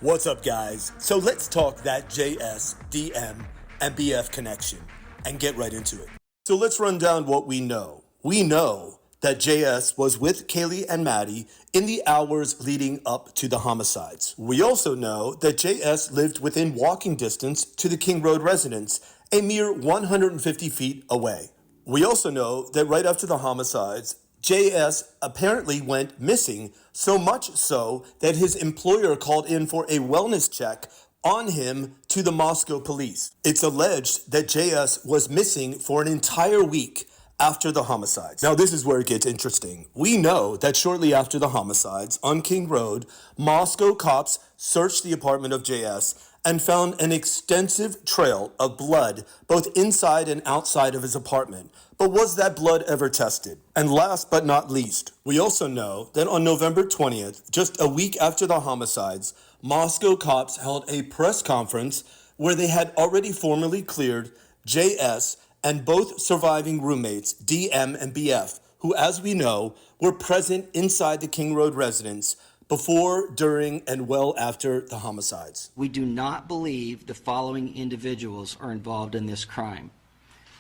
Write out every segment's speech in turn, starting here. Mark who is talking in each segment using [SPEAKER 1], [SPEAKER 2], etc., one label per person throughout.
[SPEAKER 1] What's up, guys? So let's talk that JS, DM, and BF connection and get right into it. So let's run down what we know. We know that JS was with Kaylee and Maddie in the hours leading up to the homicides. We also know that JS lived within walking distance to the King Road residence, a mere 150 feet away. We also know that right after the homicides, JS apparently went missing, so much so that his employer called in for a wellness check on him to the Moscow police. It's alleged that JS was missing for an entire week after the homicides. Now, this is where it gets interesting. We know that shortly after the homicides on King Road, Moscow cops searched the apartment of JS and found an extensive trail of blood both inside and outside of his apartment. But was that blood ever tested? And last but not least, we also know that on November 20th, just a week after the homicides, Moscow cops held a press conference where they had already formally cleared JS and both surviving roommates, DM and BF, who, as we know, were present inside the King Road residence before, during, and well after the homicides.
[SPEAKER 2] We do not believe the following individuals are involved in this crime.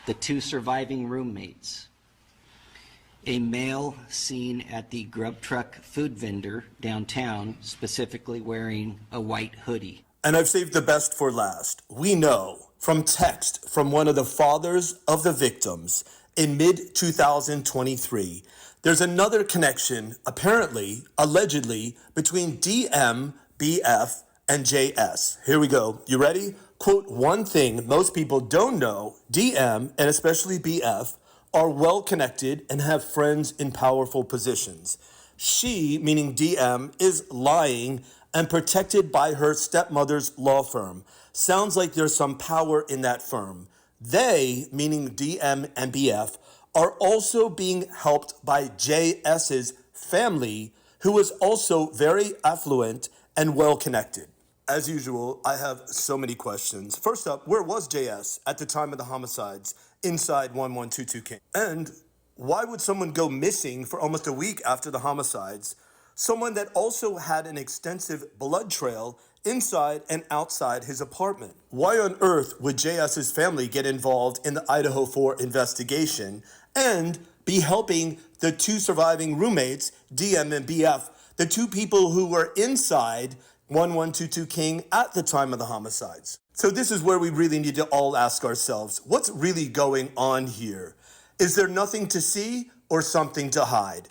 [SPEAKER 2] The two surviving roommates, a male seen at the grub truck food vendor downtown, specifically wearing a white hoodie.
[SPEAKER 1] And I've saved the best for last. We know from text from one of the fathers of the victims in mid-2023, there's another connection, apparently, allegedly, between DM, BF, and JS. Here we go. You ready? Quote, one thing most people don't know, DM, and especially BF, are well connected and have friends in powerful positions. She, meaning DM, is lying and protected by her stepmother's law firm. Sounds like there's some power in that firm. They, meaning DM and BF, are also being helped by JS's family, who is also very affluent and well connected. As usual, I have so many questions. First up, where was JS at the time of the homicides inside 1122 King? And why would someone go missing for almost a week after the homicides? Someone that also had an extensive blood trail inside and outside his apartment. Why on earth would JS's family get involved in the Idaho 4 investigation and be helping the two surviving roommates, DM and BF, the two people who were inside 1122 King at the time of the homicides? So this is where we really need to all ask ourselves, what's really going on here? Is there nothing to see or something to hide?